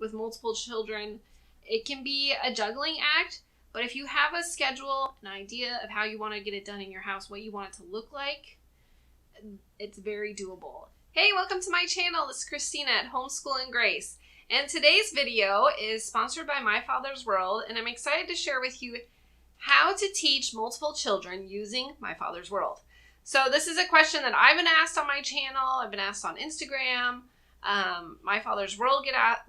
with multiple children, it can be a juggling act, but if you have a schedule, an idea of how you want to get it done in your house, what you want it to look like, it's very doable. Hey, welcome to my channel. This is Christina at Homeschool and Grace. And today's video is sponsored by My Father's World, and I'm excited to share with you how to teach multiple children using My Father's World. So this is a question that I've been asked on my channel. I've been asked on Instagram. My Father's World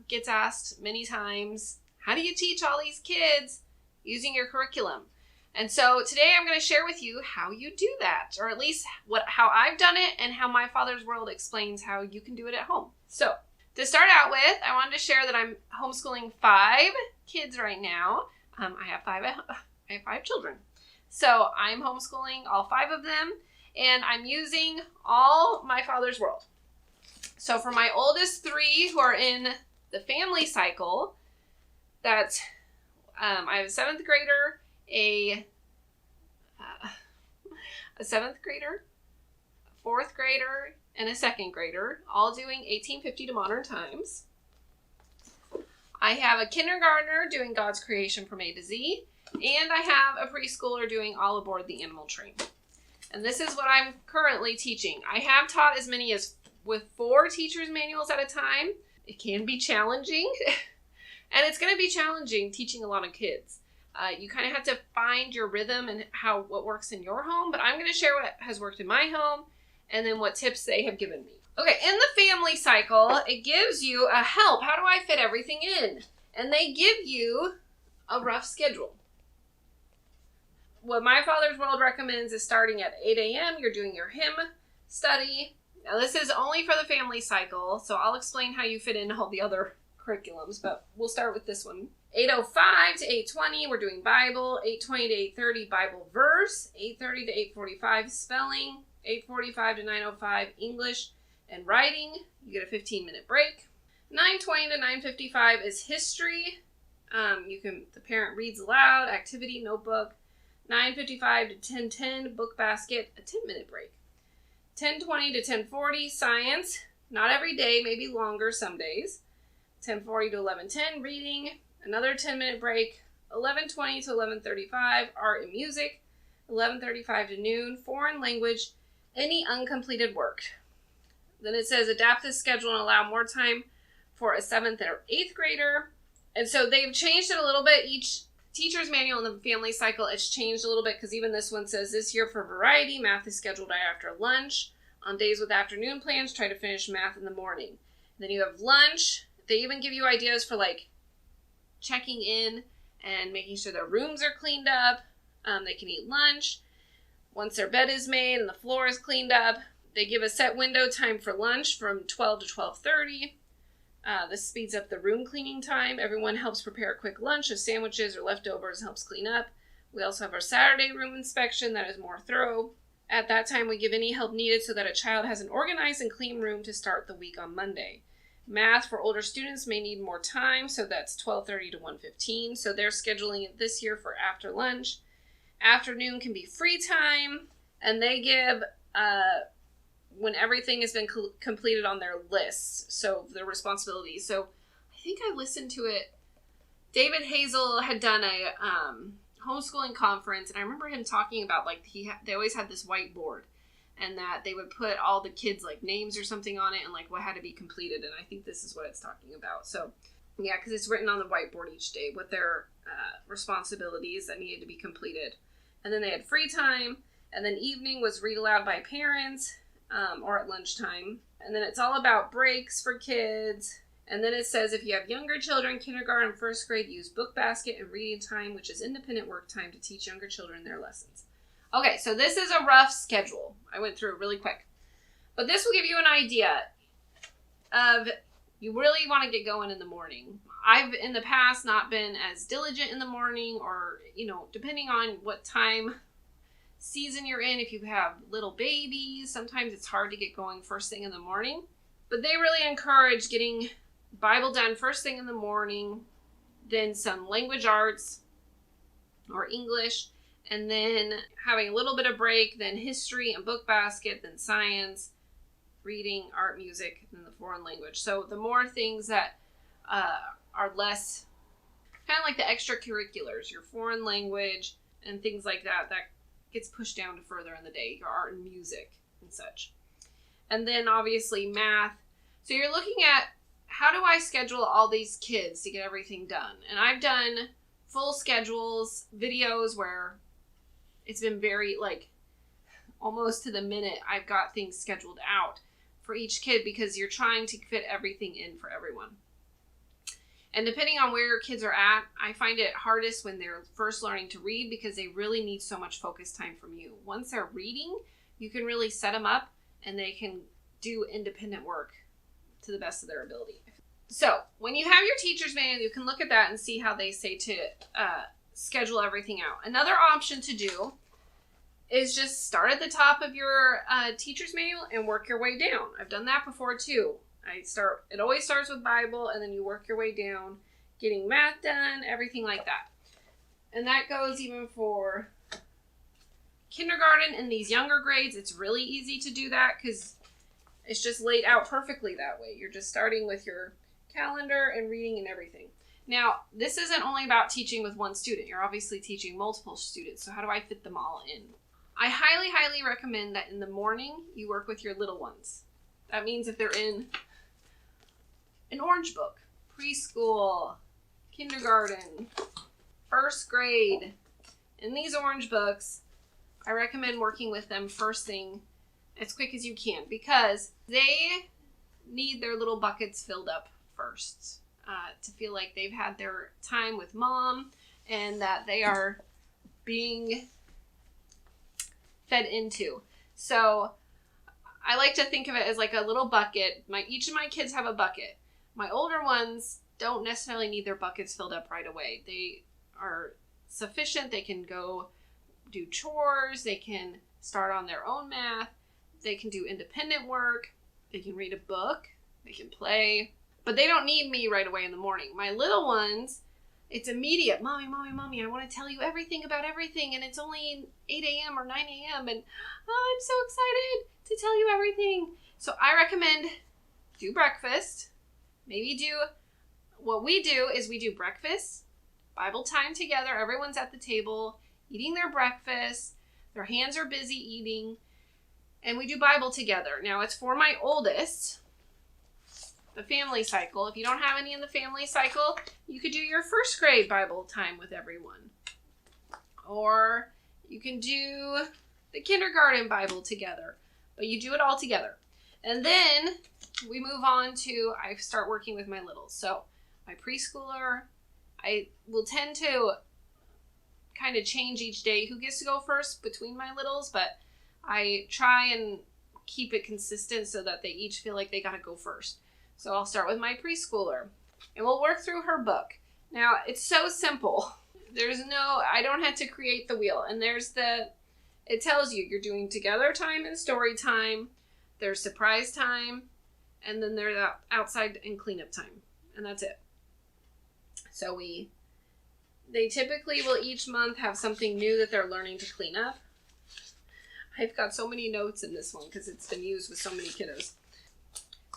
gets asked many times. How do you teach all these kids using your curriculum? And so today I'm going to share with you how you do that, or at least how I've done it and how My Father's World explains how you can do it at home. So to start out with, I wanted to share that I'm homeschooling 5 kids right now. I have 5 children. So I'm homeschooling all 5 of them, and I'm using all My Father's World. So for my oldest 3 who are in the family cycle, that's I have a 7th grader, a 7th grader, a 4th grader, and a 2nd grader, all doing 1850 to modern times. I have a kindergartner doing God's creation from A to Z, and I have a preschooler doing all aboard the animal train. And this is what I'm currently teaching. I have taught as many as with 4 teacher's manuals at a time. It can be challenging, and it's going to be challenging teaching a lot of kids. You kind of have to find your rhythm and what works in your home, but I'm going to share what has worked in my home and then what tips they have given me. Okay, in the family cycle, it gives you a help. How do I fit everything in? And they give you a rough schedule. What My Father's World recommends is starting at 8 a.m. You're doing your hymn study. Now this is only for the family cycle, so I'll explain how you fit in all the other curriculums, but we'll start with this one. 8:05 to 8:20, we're doing Bible. 8:20 to 8:30, Bible verse. 8:30 to 8:45, spelling. 8:45 to 9:05, English and writing. You get a 15-minute break. 9:20 to 9:55 is history. The parent reads aloud, activity, notebook. 9:55 to 10:10, book basket, a 10-minute break. 10:20 to 10:40, science. Not every day, maybe longer some days. 10:40 to 11:10, reading. Another 10-minute break. 11:20 to 11:35, art and music. 11:35 to noon, foreign language, any uncompleted work. Then it says adapt this schedule and allow more time for a 7th or 8th grader. And so they've changed it a little bit. Each teacher's manual in the family cycle, it's changed a little bit because even this one says this year for variety, math is scheduled right after lunch. On days with afternoon plans, try to finish math in the morning. Then you have lunch. They even give you ideas for like checking in and making sure their rooms are cleaned up. They can eat lunch. Once their bed is made and the floor is cleaned up, they give a set window time for lunch from 12 to 12:30. This speeds up the room cleaning time. Everyone helps prepare a quick lunch of sandwiches or leftovers, helps clean up. We also have our Saturday room inspection that is more thorough. At that time, we give any help needed so that a child has an organized and clean room to start the week on Monday. Math for older students may need more time, so that's 12:30 to 1:15. So they're scheduling it this year for after lunch. Afternoon can be free time, and they give when everything has been completed on their lists, so their responsibilities. So I think I listened to it. David Hazel had done a homeschooling conference, and I remember him talking about like they always had this whiteboard, and that they would put all the kids like names or something on it and like what had to be completed, and I think this is what it's talking about. So yeah, because it's written on the whiteboard each day what their responsibilities that needed to be completed. And then they had free time, and then evening was read aloud by parents or at lunchtime. And then it's all about breaks for kids. And then it says if you have younger children, kindergarten, 1st grade, use book basket and reading time, which is independent work time to teach younger children their lessons. Okay, so this is a rough schedule. I went through it really quick. But this will give you an idea of you really want to get going in the morning. I've in the past not been as diligent in the morning, or, depending on what time season you're in. If you have little babies, sometimes it's hard to get going first thing in the morning. But they really encourage getting Bible done first thing in the morning, then some language arts or English, and then having a little bit of break, then history and book basket, then science, reading, art, music, and then the foreign language. So the more things that are less, kind of like the extracurriculars, your foreign language and things like that, that gets pushed down to further in the day, your art and music and such. And then obviously math. So you're looking at, how do I schedule all these kids to get everything done? And I've done full schedules, videos where it's been very, like, almost to the minute I've got things scheduled out for each kid, because you're trying to fit everything in for everyone. And depending on where your kids are at, I find it hardest when they're first learning to read, because they really need so much focus time from you. Once they're reading, you can really set them up and they can do independent work to the best of their ability. So when you have your teacher's manual, you can look at that and see how they say to schedule everything out. Another option to do is just start at the top of your teacher's manual and work your way down. I've done that before too. It always starts with Bible, and then you work your way down, getting math done, everything like that. And that goes even for kindergarten and these younger grades. It's really easy to do that because it's just laid out perfectly that way. You're just starting with your calendar and reading and everything. Now, this isn't only about teaching with one student. You're obviously teaching multiple students. So how do I fit them all in? I highly, highly recommend that in the morning you work with your little ones. That means if they're in an orange book, preschool, kindergarten, first grade, in these orange books, I recommend working with them first thing as quick as you can, because they need their little buckets filled up first to feel like they've had their time with mom and that they are being fed into. So I like to think of it as like a little bucket. Each of my kids have a bucket. My older ones don't necessarily need their buckets filled up right away. They are sufficient. They can go do chores. They can start on their own math. They can do independent work. They can read a book. They can play. But they don't need me right away in the morning. My little ones, it's immediate. Mommy, mommy, mommy, I want to tell you everything about everything. And it's only 8 a.m. or 9 a.m. And I'm so excited to tell you everything. So I recommend do breakfast. Maybe what we do is we do breakfast, Bible time together. Everyone's at the table eating their breakfast. Their hands are busy eating. And we do Bible together. Now it's for my oldest, the family cycle. If you don't have any in the family cycle, you could do your first grade Bible time with everyone. Or you can do the kindergarten Bible together. But you do it all together. And then we move on to, I start working with my littles. So my preschooler, I will tend to kind of change each day who gets to go first between my littles, but I try and keep it consistent so that they each feel like they got to go first. So I'll start with my preschooler and we'll work through her book. Now it's so simple. I don't have to create the wheel. And it tells you you're doing together time and story time. There's surprise time. And then there's outside and cleanup time. And that's it. So they typically will each month have something new that they're learning to clean up. I've got so many notes in this one because it's been used with so many kiddos.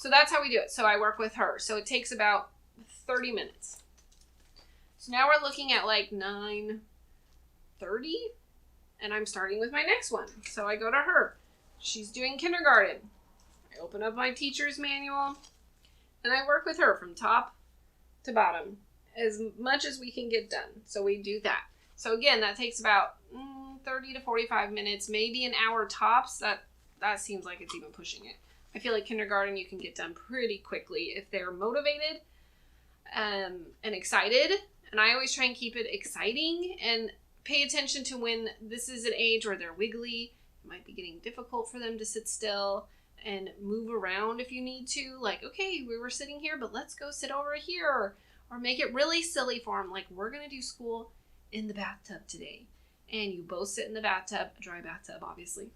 So that's how we do it. So I work with her. So it takes about 30 minutes. So now we're looking at like 9:30 and I'm starting with my next one. So I go to her. She's doing kindergarten. I open up my teacher's manual and I work with her from top to bottom as much as we can get done. So we do that. So again, that takes about 30 to 45 minutes, maybe an hour tops. That seems like it's even pushing it. I feel like kindergarten you can get done pretty quickly if they're motivated and excited. And I always try and keep it exciting and pay attention to when this is an age where they're wiggly. It might be getting difficult for them to sit still and move around if you need to. Like, okay, we were sitting here, but let's go sit over here. Or make it really silly for them. Like, we're going to do school in the bathtub today. And you both sit in the bathtub, a dry bathtub, obviously.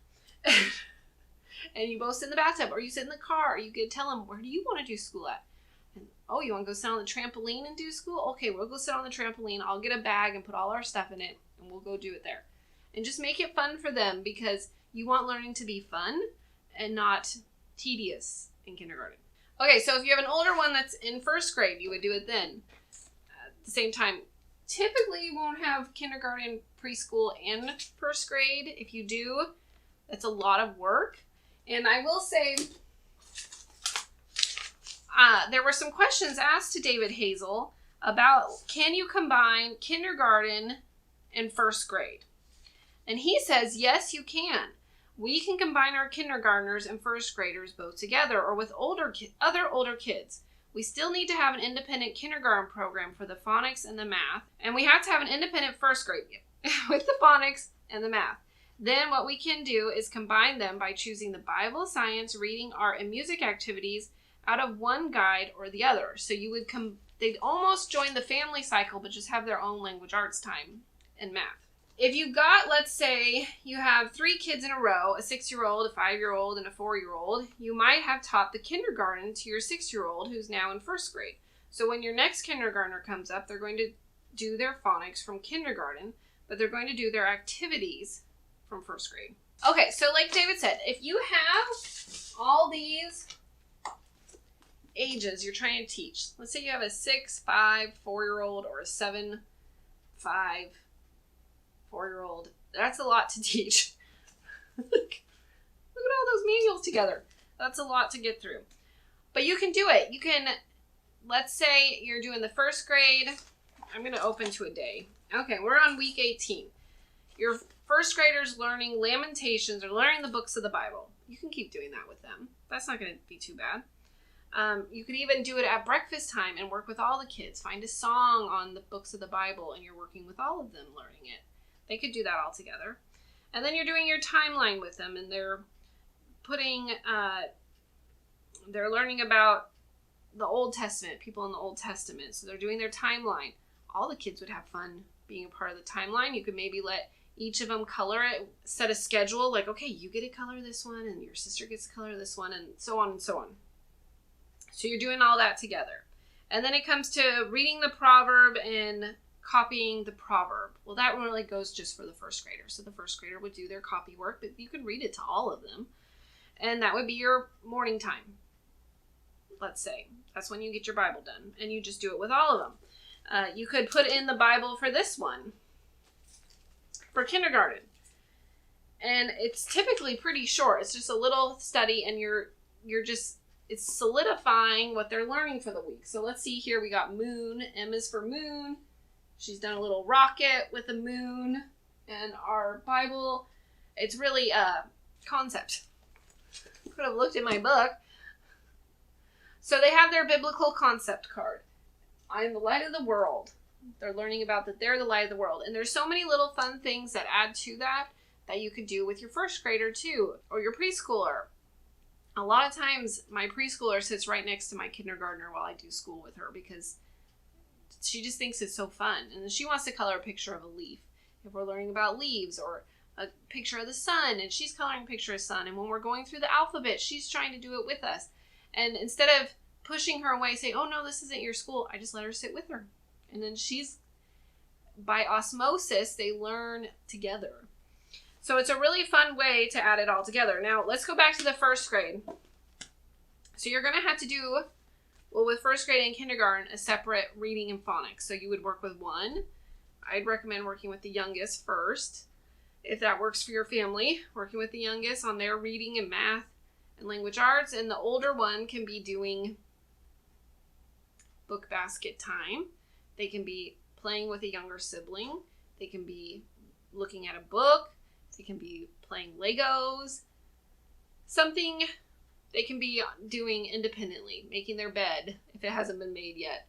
And you both sit in the bathtub, or you sit in the car. You could tell them, where do you want to do school at? And, oh, you want to go sit on the trampoline and do school? Okay, we'll go sit on the trampoline. I'll get a bag and put all our stuff in it, and we'll go do it there. And just make it fun for them, because you want learning to be fun and not tedious in kindergarten. Okay, so if you have an older one that's in first grade, you would do it then. the same time. Typically, you won't have kindergarten, preschool, and first grade. If you do, that's a lot of work. And I will say, there were some questions asked to David Hazel about, can you combine kindergarten and first grade? And he says, yes, you can. We can combine our kindergartners and first graders both together or with other older kids. We still need to have an independent kindergarten program for the phonics and the math. And we have to have an independent first grade with the phonics and the math. Then what we can do is combine them by choosing the Bible, science, reading, art, and music activities out of one guide or the other. So you would they'd almost join the family cycle, but just have their own language arts time and math. If you got, let's say, you have 3 kids in a row, a 6-year-old, a 5-year-old, and a 4-year-old, you might have taught the kindergarten to your 6-year-old who's now in first grade. So when your next kindergartner comes up, they're going to do their phonics from kindergarten, but they're going to do their activities from first grade. Okay, so like David said, if you have all these ages you're trying to teach, let's say you have a 6, 5, 4-year-old or a 7, 5, 4-year-old, that's a lot to teach. Look at all those manuals together. That's a lot to get through. But you can do it. You can, let's say you're doing the first grade. I'm going to open to a day. Okay, we're on week 18. Your first graders learning Lamentations or learning the books of the Bible. You can keep doing that with them. That's not going to be too bad. You could even do it at breakfast time and work with all the kids. Find a song on the books of the Bible and you're working with all of them learning it. They could do that all together. And then you're doing your timeline with them and they're putting, they're learning about the Old Testament, people in the Old Testament. So they're doing their timeline. All the kids would have fun being a part of the timeline. You could maybe let each of them color it, set a schedule, like, okay, you get to color this one and your sister gets to color this one and so on and so on. So you're doing all that together. And then it comes to reading the proverb and copying the proverb. Well, that really goes just for the first grader. So the first grader would do their copy work, but you can read it to all of them. And that would be your morning time. Let's say that's when you get your Bible done and you just do it with all of them. You could put in the Bible for this one, for kindergarten. And it's typically pretty short. It's just a little study and it's solidifying what they're learning for the week. So let's see here. We got moon. M is for moon. She's done a little rocket with a moon. And our Bible, it's really a concept. Could have looked in my book. So they have their biblical concept card. I am the light of the world. They're learning about that they're the light of the world. And there's so many little fun things that add to that you could do with your first grader too, or your preschooler. A lot of times my preschooler sits right next to my kindergartner while I do school with her because she just thinks it's so fun. And then she wants to color a picture of a leaf. If we're learning about leaves, or a picture of the sun, and she's coloring a picture of sun. And when we're going through the alphabet, she's trying to do it with us. And instead of pushing her away, saying, oh no, this isn't your school, I just let her sit with her. And then by osmosis, they learn together. So it's a really fun way to add it all together. Now, let's go back to the first grade. So you're going to have to do, with first grade and kindergarten, a separate reading and phonics. So you would work with one. I'd recommend working with the youngest first, if that works for your family. Working with the youngest on their reading and math and language arts. And the older one can be doing book basket time. They can be playing with a younger sibling. They can be looking at a book. They can be playing Legos. Something they can be doing independently, making their bed if it hasn't been made yet.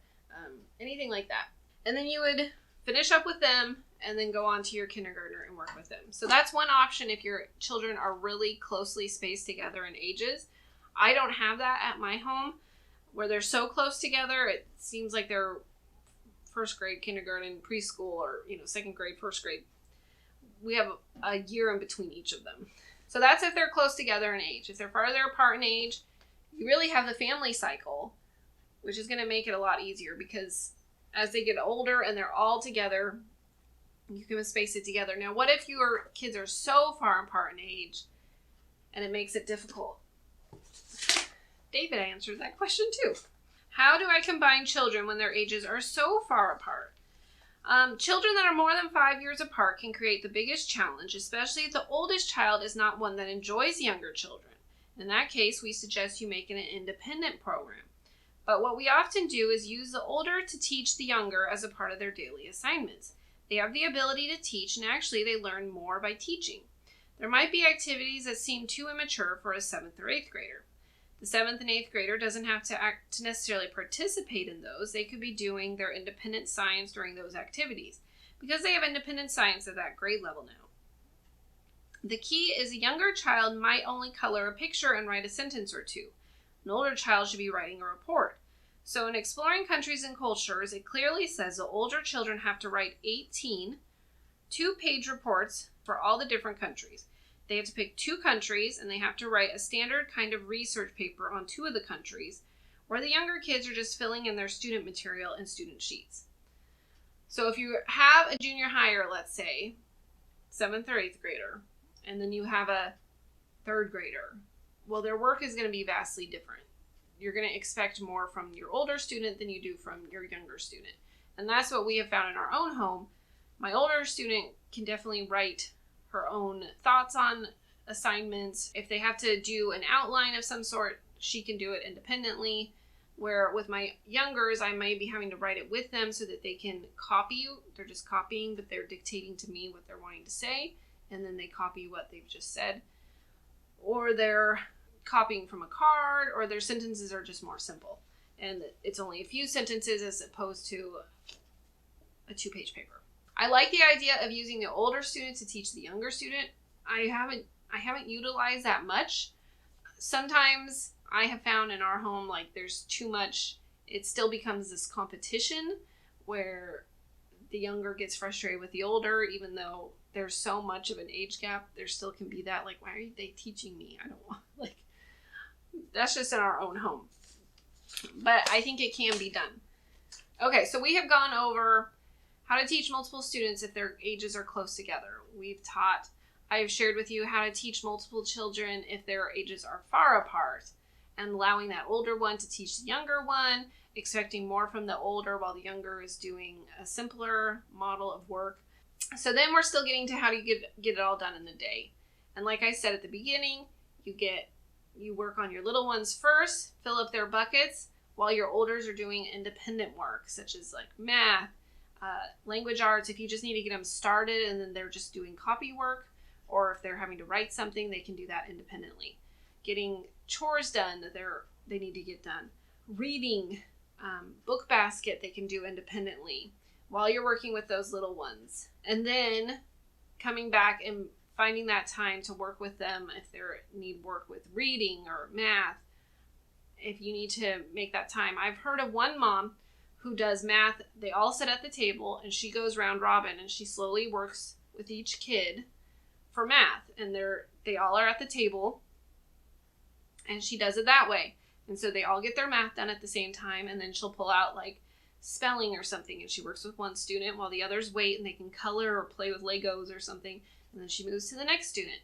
Anything like that. And then you would finish up with them and then go on to your kindergartner and work with them. So that's one option if your children are really closely spaced together in ages. I don't have that at my home where they're so close together. It seems like they're first grade, kindergarten, preschool, or second grade, first grade. We have a year in between each of them. So that's if they're close together in age. If they're farther apart in age, you really have the family cycle, which is going to make it a lot easier because as they get older and they're all together, you can space it together. Now, what if your kids are so far apart in age and it makes it difficult? David answered that question too. How do I combine children when their ages are so far apart? Children that are more than 5 years apart can create the biggest challenge, especially if the oldest child is not one that enjoys younger children. In that case, we suggest you make it an independent program. But what we often do is use the older to teach the younger as a part of their daily assignments. They have the ability to teach, and actually they learn more by teaching. There might be activities that seem too immature for a 7th or 8th grader. The 7th and 8th grader doesn't have to necessarily participate in those. They could be doing their independent science during those activities because they have independent science at that grade level now. The key is a younger child might only color a picture and write a sentence or two. An older child should be writing a report. So in Exploring Countries and Cultures, it clearly says the older children have to write 18 two-page reports for all the different countries. They have to pick 2 countries, and they have to write a standard kind of research paper on 2 of the countries, where the younger kids are just filling in their student material and student sheets. So if you have a junior higher, let's say, 7th or 8th grader, and then you have a 3rd grader, well, their work is going to be vastly different. You're going to expect more from your older student than you do from your younger student. And that's what we have found in our own home. My older student can definitely write her own thoughts on assignments. If they have to do an outline of some sort, she can do it independently. Where with my youngers, I might be having to write it with them so that they can copy you. They're just copying, but they're dictating to me what they're wanting to say, and then they copy what they've just said. Or they're copying from a card, or their sentences are just more simple. And it's only a few sentences as opposed to a 2-page paper. I like the idea of using the older student to teach the younger student. I haven't utilized that much. Sometimes I have found in our home, like, there's too much. It still becomes this competition where the younger gets frustrated with the older, even though there's so much of an age gap. There still can be that, like, why are they teaching me? I don't want, like, that's just in our own home. But I think it can be done. Okay, so we have gone over how to teach multiple students if their ages are close together. I have shared with you how to teach multiple children if their ages are far apart, and allowing that older one to teach the younger one, expecting more from the older while the younger is doing a simpler model of work. So then we're still getting to how to get it all done in the day. And like I said at the beginning, you work on your little ones first, fill up their buckets, while your olders are doing independent work, such as like math, language arts, if you just need to get them started and then they're just doing copy work, or if they're having to write something, they can do that independently. Getting chores done that they need to get done. Reading, book basket, they can do independently while you're working with those little ones. And then coming back and finding that time to work with them if they need work with reading or math, if you need to make that time. I've heard of one mom who does math. They all sit at the table and she goes round robin and she slowly works with each kid for math. And they all are at the table and she does it that way. And so they all get their math done at the same time, and then she'll pull out like spelling or something, and she works with one student while the others wait and they can color or play with Legos or something, and then she moves to the next student.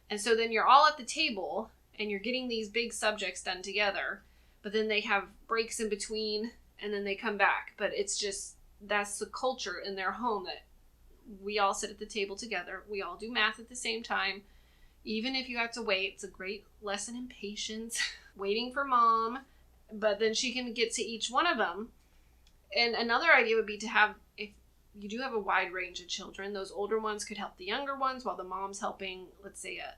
And so then you're all at the table and you're getting these big subjects done together, but then they have breaks in between and then they come back. But it's just, that's the culture in their home, that we all sit at the table together. We all do math at the same time. Even if you have to wait, it's a great lesson in patience, waiting for mom, but then she can get to each one of them. And another idea would be to have, if you do have a wide range of children, those older ones could help the younger ones while the mom's helping, let's say a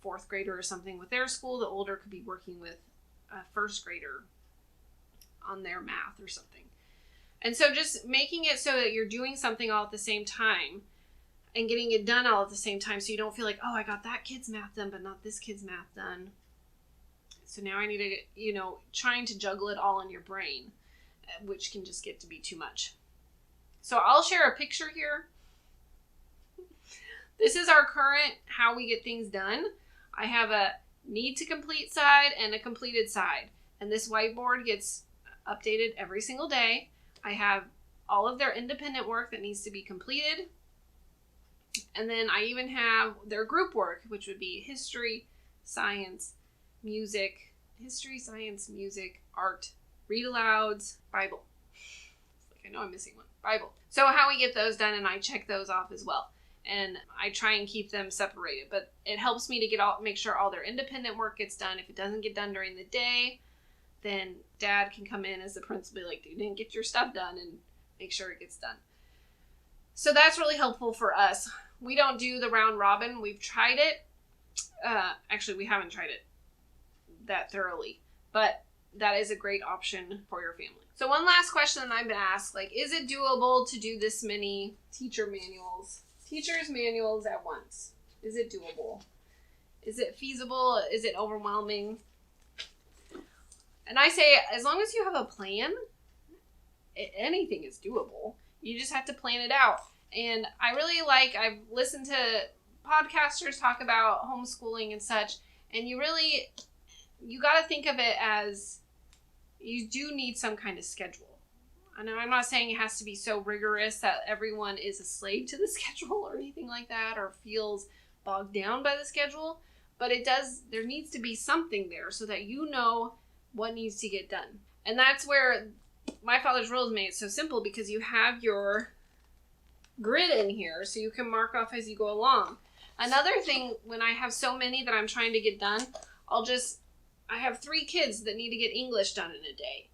4th grader or something with their school. The older could be working with a 1st grader on their math or something. And so just making it so that you're doing something all at the same time and getting it done all at the same time, so you don't feel like, oh, I got that kid's math done, but not this kid's math done. So now I need to, trying to juggle it all in your brain, which can just get to be too much. So I'll share a picture here. This is our current how we get things done. I have a need to complete side and a completed side. And this whiteboard gets updated every single day. I have all of their independent work that needs to be completed. And then I even have their group work, which would be history, science, music, art, read-alouds, Bible. I know I'm missing one. Bible. So how we get those done, and I check those off as well. And I try and keep them separated. But it helps me to make sure all their independent work gets done. If it doesn't get done during the day, then Dad can come in as the principal, like, you didn't get your stuff done, and make sure it gets done. So that's really helpful for us. We don't do the round robin. We've tried it. Actually, we haven't tried it that thoroughly, but that is a great option for your family. So one last question that I've been asked, like, is it doable to do this many teacher's manuals at once? Is it doable? Is it feasible? Is it overwhelming? And I say, as long as you have a plan, anything is doable. You just have to plan it out. And I really I've listened to podcasters talk about homeschooling and such, and you got to think of it as you do need some kind of schedule. I know I'm not saying it has to be so rigorous that everyone is a slave to the schedule or anything like that, or feels bogged down by the schedule, but there needs to be something there so that you know what needs to get done. And that's where My Father's Rules made it so simple, because you have your grid in here so you can mark off as you go along. Another thing, when I have so many that I'm trying to get done, I have 3 kids that need to get English done in a day.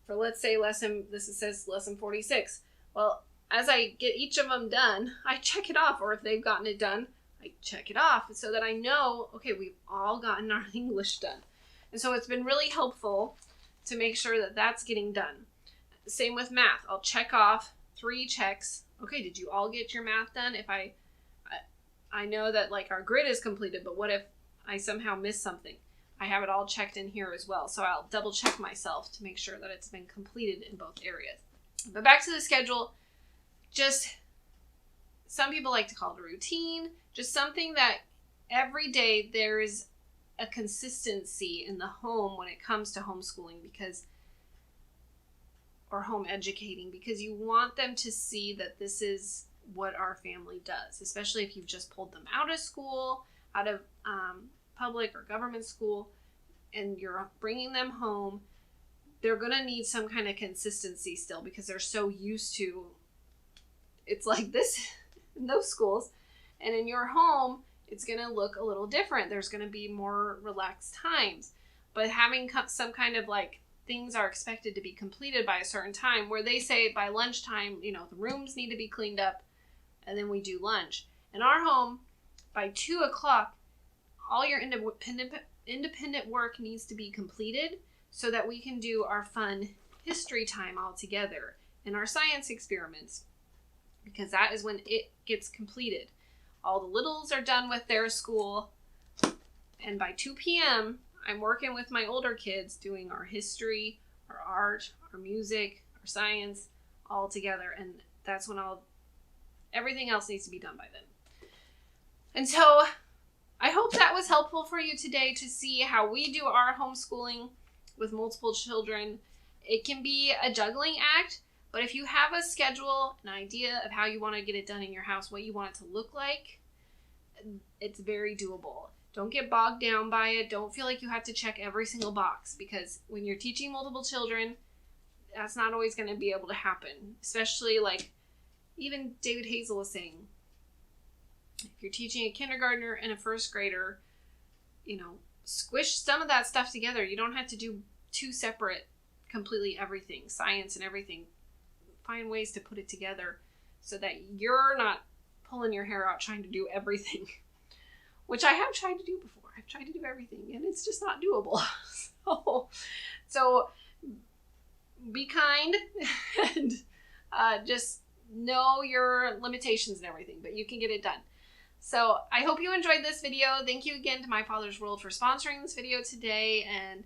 For, let's say, says lesson 46. Well, as I get each of them done, I check it off, or if they've gotten it done, I check it off so that I know, okay, we've all gotten our English done. And so it's been really helpful to make sure that that's getting done. Same with math. I'll check off 3 checks. Okay, did you all get your math done? If I know that, like, our grid is completed, but what if I somehow miss something? I have it all checked in here as well. So I'll double check myself to make sure that it's been completed in both areas. But back to the schedule, just some people like to call it a routine, just something that every day there is a consistency in the home when it comes to homeschooling, or home educating, because you want them to see that this is what our family does, especially if you've just pulled them out of school, out of public or government school, and you're bringing them home. They're going to need some kind of consistency still, because they're so used to it's like this in those schools. And in your home, it's going to look a little different. There's going to be more relaxed times. But having some kind of, like, things are expected to be completed by a certain time, where they say by lunchtime, the rooms need to be cleaned up, and then we do lunch. In our home, by 2:00, all your independent work needs to be completed so that we can do our fun history time all together and our science experiments, because that is when it gets completed. All the littles are done with their school, and by 2 p.m., I'm working with my older kids doing our history, our art, our music, our science, all together, and that's when everything else needs to be done by then. And so I hope that was helpful for you today to see how we do our homeschooling with multiple children. It can be a juggling act, but if you have a schedule, an idea of how you want to get it done in your house, what you want it to look like, it's very doable. Don't get bogged down by it. Don't feel like you have to check every single box, because when you're teaching multiple children, that's not always going to be able to happen. Especially, like, even David Hazel is saying, if you're teaching a kindergartner and a first grader, squish some of that stuff together. You don't have to do 2 separate, completely everything, science and everything. Find ways to put it together so that you're not pulling your hair out trying to do everything, which I have tried to do before. I've tried to do everything, and it's just not doable. So be kind and just know your limitations and everything, but you can get it done. So I hope you enjoyed this video. Thank you again to My Father's World for sponsoring this video today. And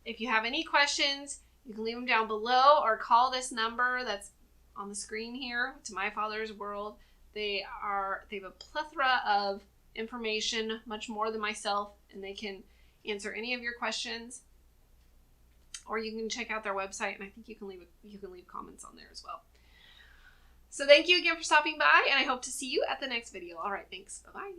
if you have any questions, you can leave them down below or call this number that's on the screen here to My Father's World. They have a plethora of information, much more than myself, and they can answer any of your questions. Or you can check out their website, and I think you can leave comments on there as well. So thank you again for stopping by, and I hope to see you at the next video. All right, thanks. Bye-bye.